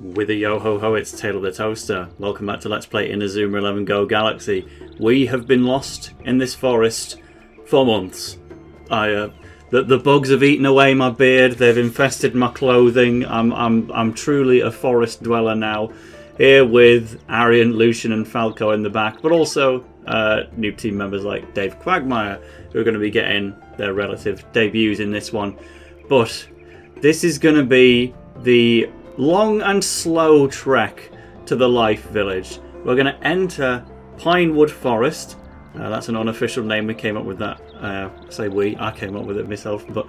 With a yo-ho-ho, it's TaleOfTheToaster. Welcome back to Let's Play Inazuma 11 Go Galaxy. We have been lost in this forest for months. The bugs have eaten away my beard, they've infested my clothing. I'm truly a forest dweller now. Here with Arian, Lucian and Falco in the back, but also new team members like Dave Quagmire, who are going to be getting their relative debuts in this one. But this is going to be the long and slow trek to the Life Village. We're going to enter Pynewood Forest. That's an unofficial name, we came up with that. I came up with it myself. But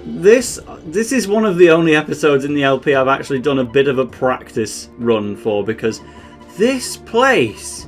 this is one of the only episodes in the LP I've actually done a bit of a practice run for, because this place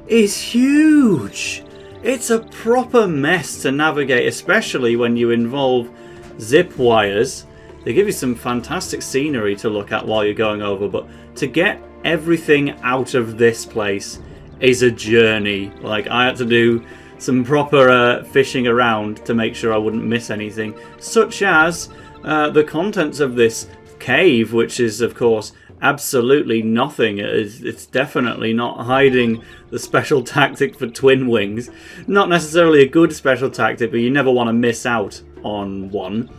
is huge. It's a proper mess to navigate, especially when you involve zip wires. They give you some fantastic scenery to look at while you're going over, but to get everything out of this place is a journey. Like, I had to do some proper fishing around to make sure I wouldn't miss anything, such as the contents of this cave, which is, of course, absolutely nothing. It's definitely not hiding the special tactic for twin wings. Not necessarily a good special tactic, but you never want to miss out on one.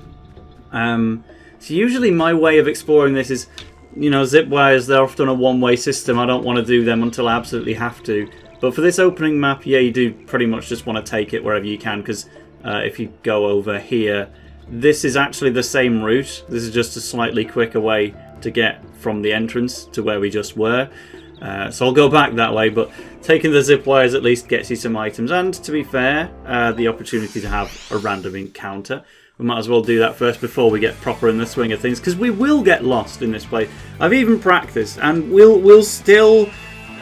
So usually my way of exploring this is, you know, zip wires, they're often a one-way system. I don't want to do them until I absolutely have to. But for this opening map, yeah, you do pretty much just want to take it wherever you can, because if you go over here, this is actually the same route. This is just a slightly quicker way to get from the entrance to where we just were. So I'll go back that way, but taking the zip wires at least gets you some items, and to be fair, the opportunity to have a random encounter. We might as well do that first before we get proper in the swing of things, because we will get lost in this place. I've even practiced, and we'll still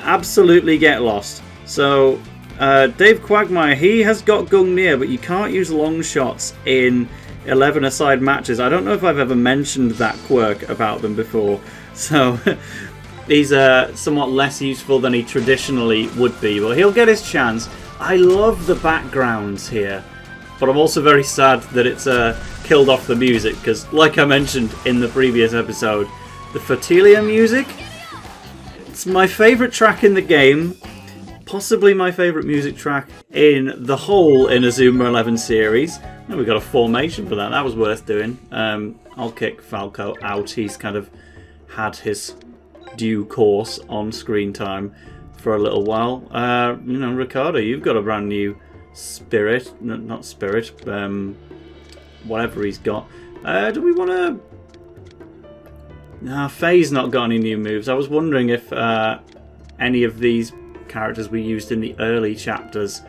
absolutely get lost. So, Dave Quagmire, he has got Gungnir, but you can't use long shots in 11-a-side matches. I don't know if I've ever mentioned that quirk about them before. So, he's somewhat less useful than he traditionally would be, but he'll get his chance. I love the backgrounds here. But I'm also very sad that it's killed off the music, because, like I mentioned in the previous episode, the Fertilia music, it's my favourite track in the game, possibly my favourite music track in the whole Inazuma 11 series. And we got a formation for that. That was worth doing. I'll kick Falco out. He's kind of had his due course on screen time for a little while. You know, Ricardo, you've got a brand new spirit, not spirit, whatever he's got. Do we want to... Nah, Faye's not got any new moves. I was wondering if any of these characters we used in the early chapters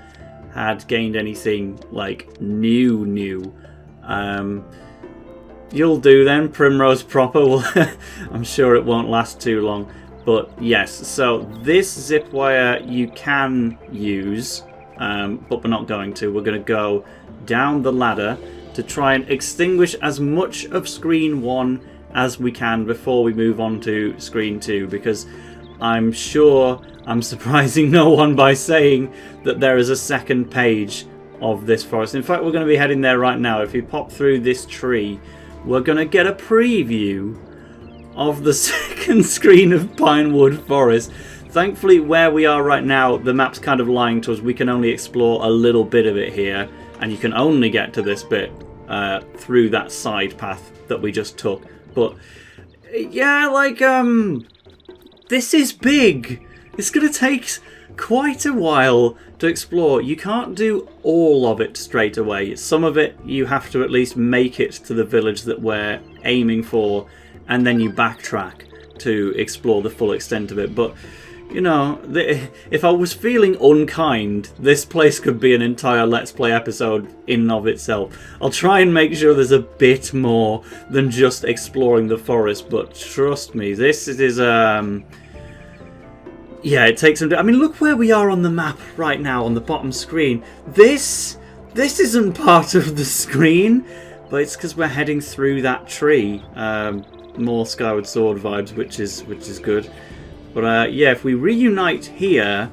had gained anything, like, new. You'll do then, Primrose proper. Well, I'm sure it won't last too long. But yes, so this zip wire you can use, but we're not going to. We're going to go down the ladder to try and extinguish as much of screen 1 as we can before we move on to screen 2, because I'm sure I'm surprising no one by saying that there is a second page of this forest. In fact, we're going to be heading there right now. If you pop through this tree, we're going to get a preview of the second screen of Pynewood Forest. Thankfully, where we are right now, the map's kind of lying to us. We can only explore a little bit of it here, and you can only get to this bit through that side path that we just took. But yeah, like, this is big. It's going to take quite a while to explore. You can't do all of it straight away. Some of it you have to at least make it to the village that we're aiming for, and then you backtrack to explore the full extent of it. But you know, if I was feeling unkind, this place could be an entire Let's Play episode in and of itself. I'll try and make sure there's a bit more than just exploring the forest, but trust me, this is, yeah, it takes some... I mean, look where we are on the map right now, on the bottom screen. This isn't part of the screen, but it's because we're heading through that tree. More Skyward Sword vibes, which is good. But yeah, if we reunite here,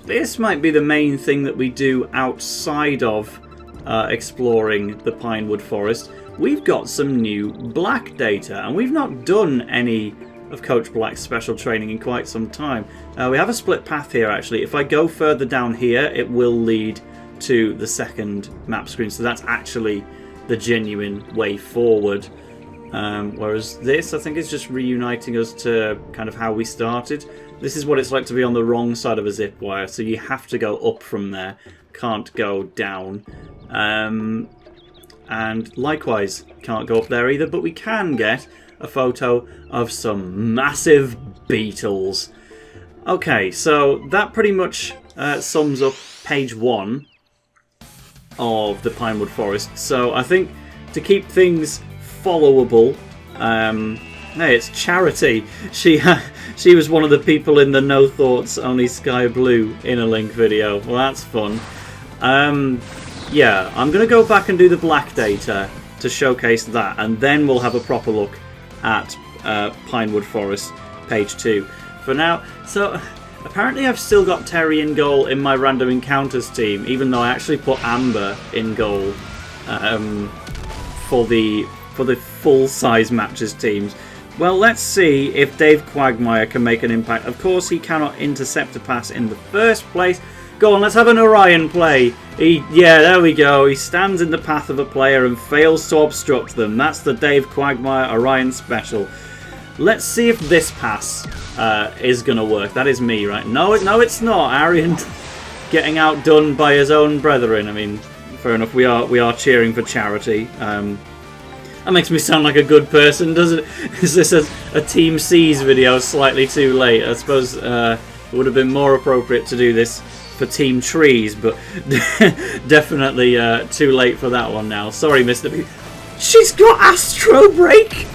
this might be the main thing that we do outside of exploring the Pynewood Forest. we've got some new black data, and we've not done any of Coach Black's special training in quite some time. We have a split path here actually. If I go further down here, it will lead to the second map screen, so that's actually the genuine way forward. Whereas this, I think, is just reuniting us to kind of how we started. This is what it's like to be on the wrong side of a zip wire, so you have to go up from there, can't go down. And likewise, can't go up there either, but we can get a photo of some massive beetles. Okay, so that pretty much sums up page 1 of the Pynewood Forest. So I think to keep things followable, hey, it's Charity. She was one of the people in the No Thoughts Only Sky Blue Inner Link video. Well, that's fun. Yeah, I'm going to go back and do the black data to showcase that, and then we'll have a proper look at Pynewood Forest, page 2. For now, so apparently I've still got Terry in goal in my random encounters team, even though I actually put Amber in goal for the full-size matches teams. Well, let's see if Dave Quagmire can make an impact. Of course, he cannot intercept a pass in the first place. Go on, let's have an Orion play. Yeah, there we go. He stands in the path of a player and fails to obstruct them. That's the Dave Quagmire Orion special. Let's see if this pass is going to work. That is me, right? No, it's not. Arian getting outdone by his own brethren. I mean, fair enough. We are cheering for Charity. That makes me sound like a good person, doesn't it? Is this a Team C's video slightly too late? I suppose it would have been more appropriate to do this for Team Trees, but definitely too late for that one now. Sorry, Mr. B. She's got Astro Break!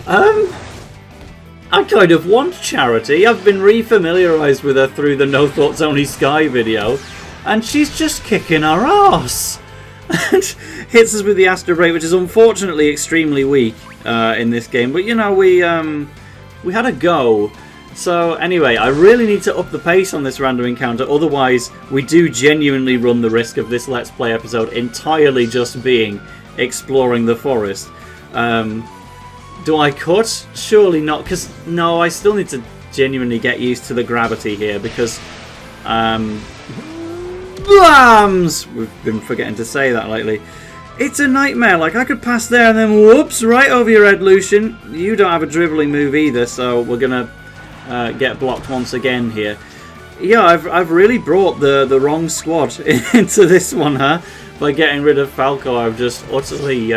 I kind of want Charity. I've been re-familiarised with her through the No Thoughts Only Sky video, and she's just kicking our arse. And hits us with the Astro Break, which is unfortunately extremely weak in this game. But you know, we had a go. So anyway, I really need to up the pace on this random encounter. Otherwise, we do genuinely run the risk of this Let's Play episode entirely just being exploring the forest. Do I cut? Surely not, because no, I still need to genuinely get used to the gravity here because Blams! We've been forgetting to say that lately. It's a nightmare. Like, I could pass there and then whoops, right over your head, Lucian. You don't have a dribbling move either, so we're going to get blocked once again here. Yeah, I've really brought the wrong squad into this one, huh? By getting rid of Falco, I've just utterly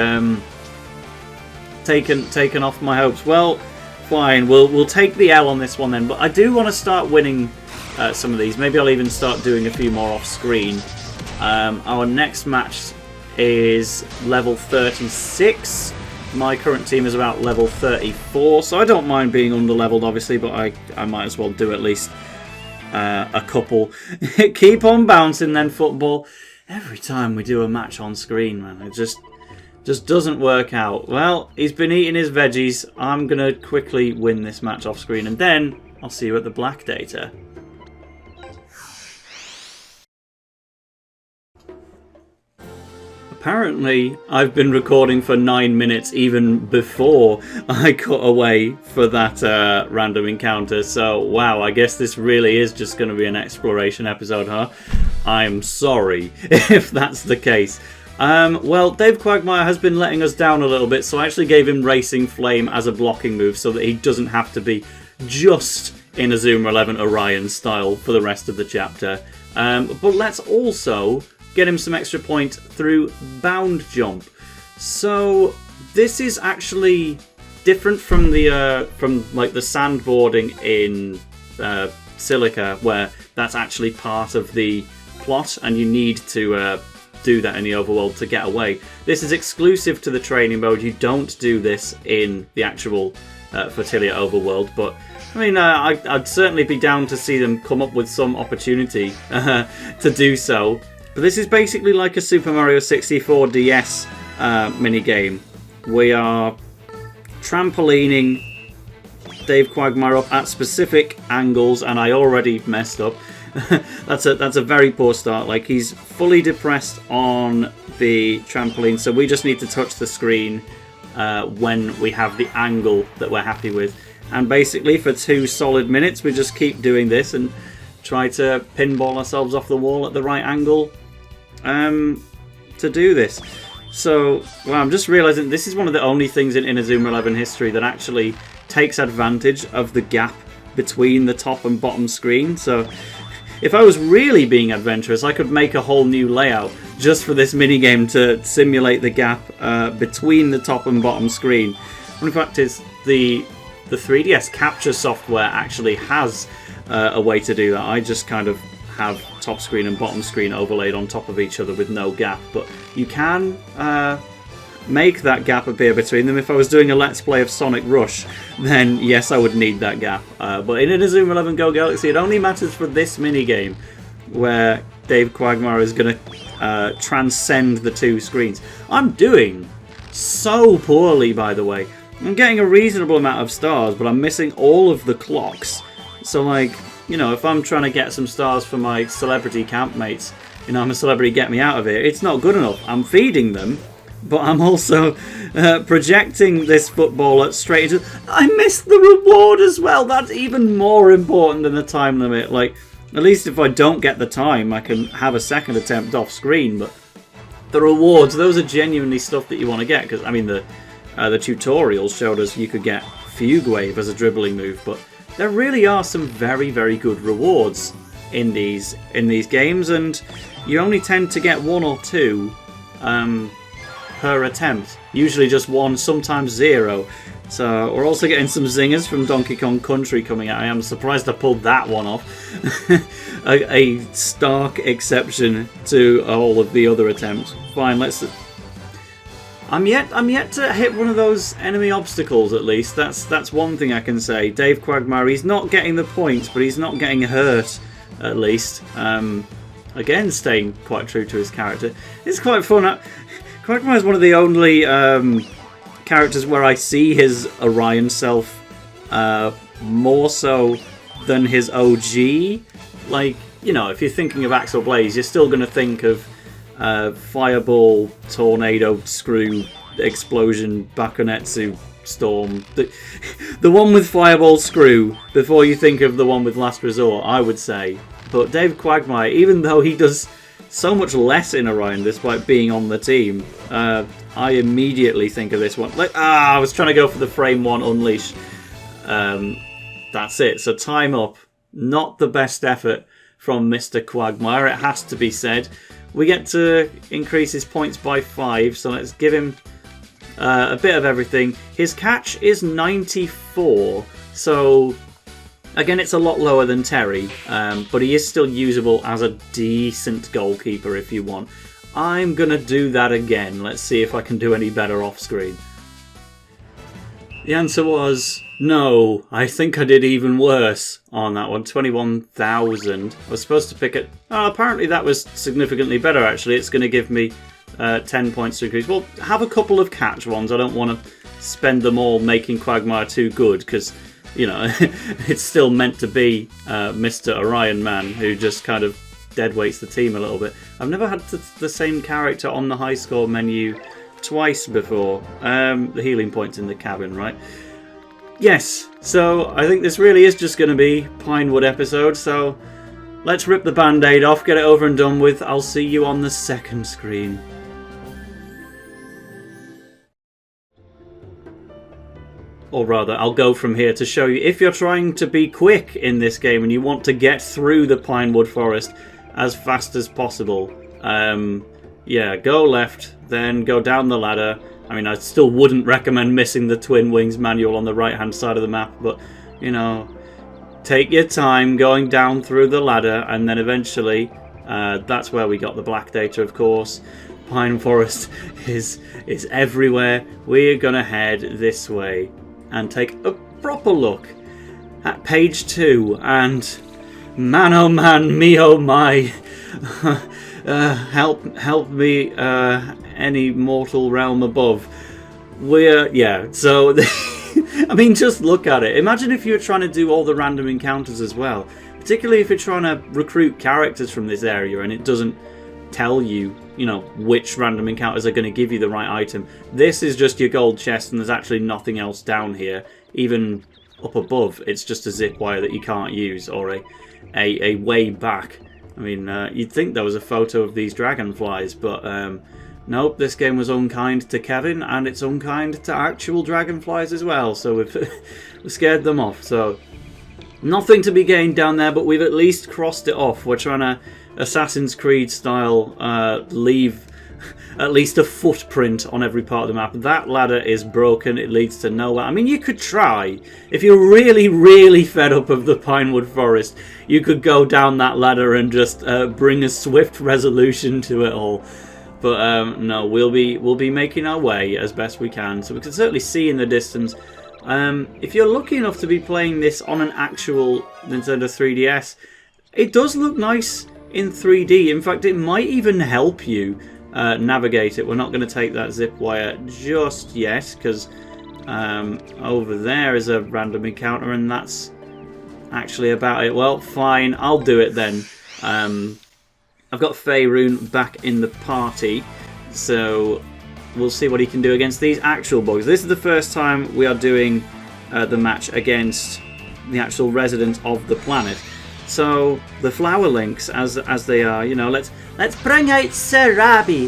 taken off my hopes. Well, fine. We'll take the L on this one then. But I do want to start winning some of these. Maybe I'll even start doing a few more off screen. Our next match is level 36. My current team is about level 34, so I don't mind being under-leveled, obviously, but I might as well do at least a couple. Keep on bouncing then, football. Every time we do a match on screen, man, it just doesn't work out. Well, he's been eating his veggies. I'm going to quickly win this match off screen, and then I'll see you at the black data. Apparently, I've been recording for 9 minutes even before I cut away for that random encounter. So, wow, I guess this really is just going to be an exploration episode, huh? I'm sorry if that's the case. Well, Dave Quagmire has been letting us down a little bit, so I actually gave him Racing Flame as a blocking move so that he doesn't have to be just Inazuma 11 Orion style for the rest of the chapter. But let's also get him some extra points through bound jump. So this is actually different from the sandboarding in Silica, where that's actually part of the plot and you need to do that in the overworld to get away. This is exclusive to the training mode. You don't do this in the actual Fertilia overworld, but I mean, I'd certainly be down to see them come up with some opportunity to do so. But this is basically like a Super Mario 64 DS minigame. We are trampolining Dave Quagmire up at specific angles, and I already messed up. that's a very poor start. Like, he's fully depressed on the trampoline, so we just need to touch the screen when we have the angle that we're happy with. And basically for 2 solid minutes we just keep doing this and try to pinball ourselves off the wall at the right angle to do this. So, well, I'm just realising this is one of the only things in Inazuma 11 history that actually takes advantage of the gap between the top and bottom screen. So if I was really being adventurous, I could make a whole new layout just for this minigame to simulate the gap between the top and bottom screen. What in fact is the 3DS capture software actually has a way to do that. I just kind of have top screen and bottom screen overlaid on top of each other with no gap, but you can make that gap appear between them. If I was doing a Let's Play of Sonic Rush, then yes, I would need that gap. But in Inazuma 11 Go Galaxy, it only matters for this minigame, where Dave Quagmire is going to transcend the 2 screens. I'm doing so poorly, by the way. I'm getting a reasonable amount of stars, but I'm missing all of the clocks. So, like, you know, if I'm trying to get some stars for my celebrity campmates, you know, I'm a celebrity, get me out of here, it's not good enough. I'm feeding them, but I'm also projecting this football straight into... I missed the reward as well! That's even more important than the time limit. Like, at least if I don't get the time, I can have a second attempt off screen, but the rewards, those are genuinely stuff that you want to get, because, I mean, the tutorials showed us you could get Fugue Wave as a dribbling move, but there really are some very, very good rewards in these games, and you only tend to get 1 or 2 per attempt. Usually just 1, sometimes 0. So we're also getting some zingers from Donkey Kong Country coming out. I am surprised I pulled that one off. a stark exception to all of the other attempts. Fine, let's... I'm yet to hit one of those enemy obstacles, at least. That's one thing I can say. Dave Quagmire, he's not getting the points, but he's not getting hurt, at least. Again, staying quite true to his character. It's quite fun. Quagmire is one of the only characters where I see his Orion self more so than his OG. Like, you know, if you're thinking of Axel Blaze, you're still going to think of Fireball, Tornado, Screw, Explosion, Bakonetsu, Storm. The one with Fireball, Screw, before you think of the one with Last Resort, I would say. But Dave Quagmire, even though he does so much less in Orion despite being on the team, I immediately think of this one. Like, I was trying to go for the Frame 1 Unleash. That's it. So time up. Not the best effort from Mr. Quagmire, it has to be said. We get to increase his points by 5, so let's give him a bit of everything. His catch is 94, so again, it's a lot lower than Terry, but he is still usable as a decent goalkeeper if you want. I'm going to do that again. Let's see if I can do any better off screen. The answer was no. I think I did even worse on that one. 21,000. I was supposed to pick it. Oh, apparently that was significantly better, actually. It's going to give me 10 points to increase. Well, have a couple of catch ones. I don't want to spend them all making Quagmire too good, because, you know, it's still meant to be Mr. Orion Man, who just kind of deadweights the team a little bit. I've never had the same character on the high score menu twice before. The healing point's in the cabin, right? Yes, so I think this really is just going to be Pynewood episode, so let's rip the band-aid off, get it over and done with. I'll see you on the second screen. Or rather, I'll go from here to show you, if you're trying to be quick in this game and you want to get through the Pynewood Forest as fast as possible, yeah, go left, then go down the ladder. I mean, I still wouldn't recommend missing the Twin Wings manual on the right-hand side of the map, but, you know, take your time going down through the ladder, and then eventually, that's where we got the black data, of course. Pine Forest is everywhere. We're going to head this way and take a proper look at page 2, and man oh man, me oh my, help me, any mortal realm above. Yeah, so I mean, just look at it. Imagine if you were trying to do all the random encounters as well. It particularly if you're trying to recruit characters from this area and it doesn't tell you, you know, which random encounters are going to give you the right item. This is just your gold chest, and there's actually nothing else down here. Even up above, it's just a zip wire that you can't use, or a way back. I mean, you'd think there was a photo of these dragonflies, but nope, this game was unkind to Kevin, and it's unkind to actual dragonflies as well, so we've scared them off. So nothing to be gained down there, but we've at least crossed it off. We're trying to Assassin's Creed style leave at least a footprint on every part of the map. That ladder is broken, it leads to nowhere. I mean, you could try. If you're really, really fed up of the Pynewood Forest, you could go down that ladder and just bring a swift resolution to it all. But no, we'll be making our way as best we can. So we can certainly see in the distance. If you're lucky enough to be playing this on an actual Nintendo 3DS, it does look nice in 3D. In fact, it might even help you navigate it. We're not going to take that zip wire just yet, because over there is a random encounter, and that's actually about it. Well, fine, I'll do it then. I've got Faerun back in the party, so we'll see what he can do against these actual bugs. This is the first time we are doing the match against the actual resident of the planet. So the flower links, as they are, you know, let's bring out Sir Rabbie.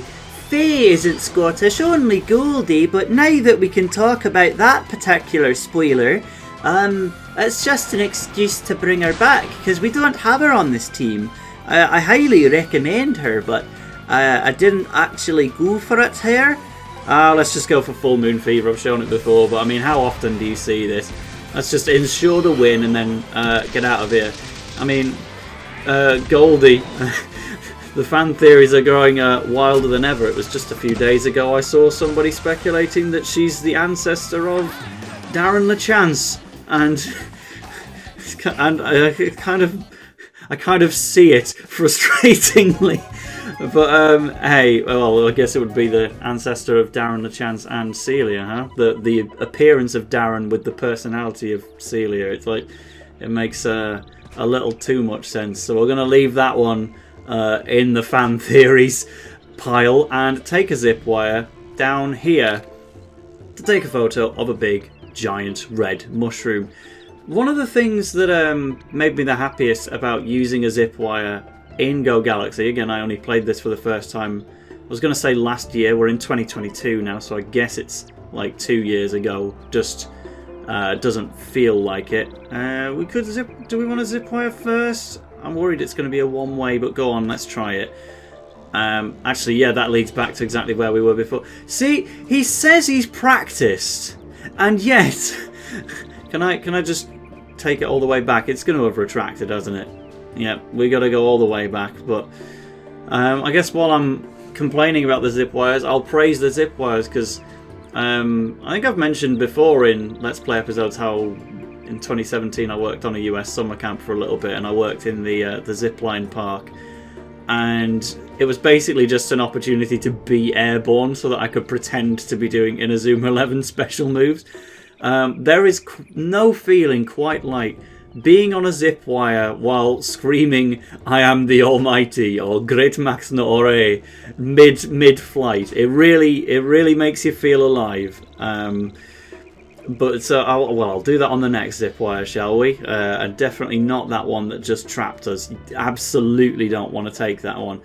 Faye isn't Scottish, only Goldie. But now that we can talk about that particular spoiler, it's just an excuse to bring her back, because we don't have her on this team. I highly recommend her, but I didn't actually go for it here. Let's just go for Full Moon Fever. I've shown it before, but I mean, how often do you see this? Let's just ensure the win and then get out of here. I mean, Goldie, the fan theories are growing wilder than ever. It was just a few days ago I saw somebody speculating that she's the ancestor of Darren LaChance, and I kind of see it frustratingly. But hey, well, I guess it would be the ancestor of Darren LaChance and Celia, huh? The appearance of Darren with the personality of Celia. It's like, it makes a little too much sense. So we're going to leave that one in the fan theories pile and take a zip wire down here to take a photo of a big, giant red mushroom. One of the things that made me the happiest about using a zip wire in Go Galaxy, again, I only played this for the first time, I was going to say last year, we're in 2022 now, so I guess it's like 2 years ago, just doesn't feel like it. We could zip, do we want to zip wire first? I'm worried it's going to be a one-way, but go on, let's try it. Actually, yeah, that leads back to exactly where we were before. See, he says he's practiced, and yet, can I just take it all the way back? It's going to have retracted, hasn't it? Yeah, we got to go all the way back, but I guess while I'm complaining about the zip wires, I'll praise the zip wires, because I think I've mentioned before in Let's Play episodes how in 2017 I worked on a US summer camp for a little bit, and I worked in the zipline park, and it was basically just an opportunity to be airborne so that I could pretend to be doing Inazuma 11 special moves. There is no feeling quite like being on a zip wire while screaming "I am the Almighty" or "Great Max no Ore" mid-flight. It really makes you feel alive. But so I'll do that on the next zip wire, shall we? And definitely not that one that just trapped us. Absolutely don't want to take that one.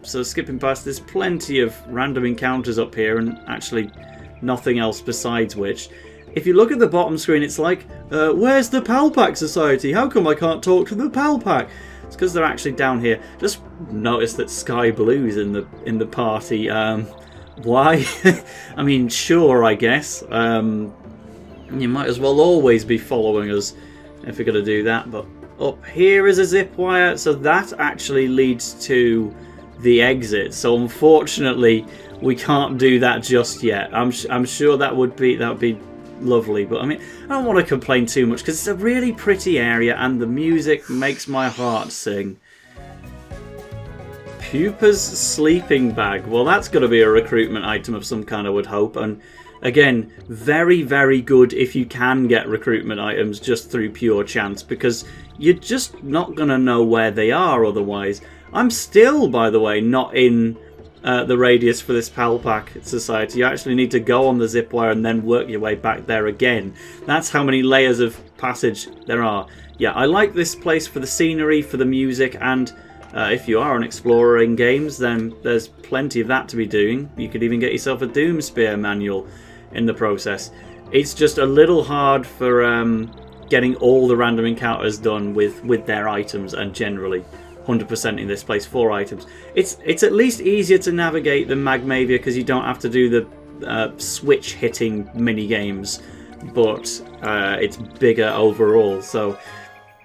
So skipping past, there's plenty of random encounters up here, and actually nothing else besides which. If you look at the bottom screen, it's like, where's the Palpak Society? How come I can't talk to the Palpak? It's because they're actually down here. Just notice that Sky Blue's in the party. Why? I mean, sure, I guess. You might as well always be following us if you're going to do that. But up here is a zip wire, so that actually leads to the exit. So unfortunately, we can't do that just yet. I'm sure that would be lovely, but I mean, I don't want to complain too much because it's a really pretty area and the music makes my heart sing. Pupa's sleeping bag. Well, that's going to be a recruitment item of some kind, I would hope. And Again, very, very good if you can get recruitment items just through pure chance, because you're just not going to know where they are otherwise. I'm still, by the way, not in the radius for this Pal Pack Society. You actually need to go on the zipwire and then work your way back there again. That's how many layers of passage there are. Yeah, I like this place for the scenery, for the music, and if you are an explorer in games, then there's plenty of that to be doing. You could even get yourself a Doom Spear manual in the process. It's just a little hard for getting all the random encounters done with their items, and generally 100% in this place 4 items. It's at least easier to navigate than Magmavia because you don't have to do the switch hitting mini games, but it's bigger overall. So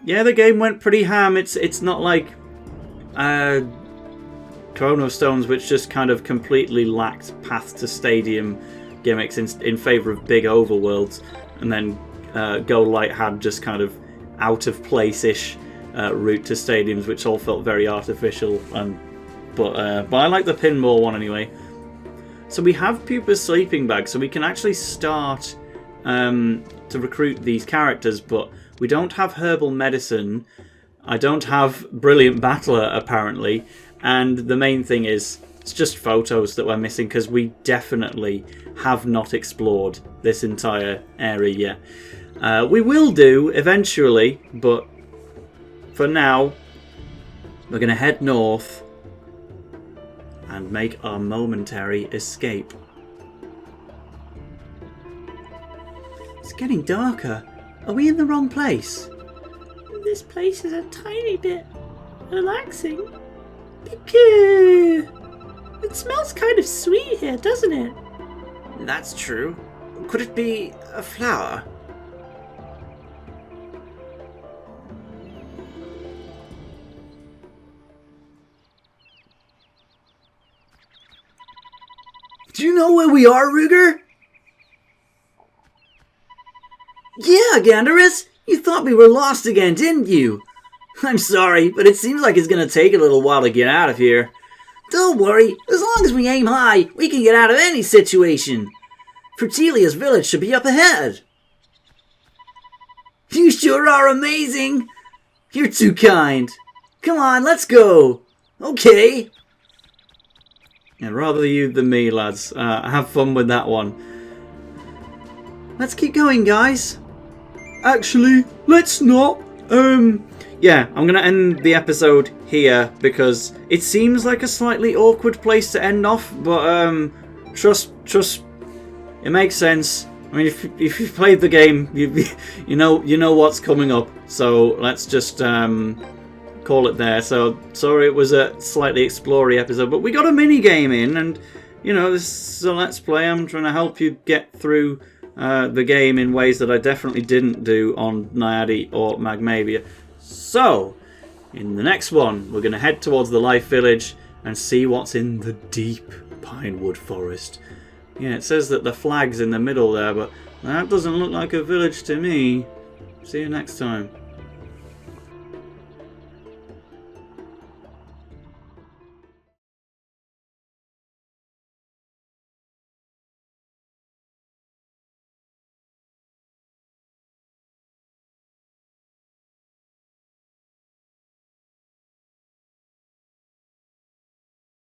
yeah, the game went pretty ham. It's not like Chrono Stones, which just kind of completely lacked path to stadium gimmicks in favour of big overworlds, and then Go Light had just kind of out of place-ish route to stadiums, which all felt very artificial. But I like the pinball one anyway. So we have Pupa's sleeping bag, so we can actually start to recruit these characters, but we don't have herbal medicine. I don't have brilliant battler apparently, and the main thing is it's just photos that we're missing because we definitely have not explored this entire area yet. We will do eventually, but for now we're going to head north and make our momentary escape. It's getting darker. Are we in the wrong place? This place is a tiny bit relaxing. It smells kind of sweet here, doesn't it? That's true. Could it be a flower? Do you know where we are, Ruger? Yeah, Gandarus! You thought we were lost again, didn't you? I'm sorry, but it seems like it's going to take a little while to get out of here. Don't worry, as long as we aim high, we can get out of any situation. Fertilia's village should be up ahead. You sure are amazing! You're too kind. Come on, let's go. Okay. Yeah, rather you than me, lads. Have fun with that one. Let's keep going, guys. Actually, let's not. Yeah, I'm going to end the episode here because it seems like a slightly awkward place to end off, but trust, it makes sense. I mean, if you've played the game, you know what's coming up. So let's just call it there. So sorry it was a slightly explory episode, but we got a mini game in, and you know, this is a Let's Play. I'm trying to help you get through the game in ways that I definitely didn't do on Naiadi or Magmavia. So, in the next one, we're going to head towards the Life Village and see what's in the deep Pynewood Forest. Yeah, it says that the flag's in the middle there, but that doesn't look like a village to me. See you next time.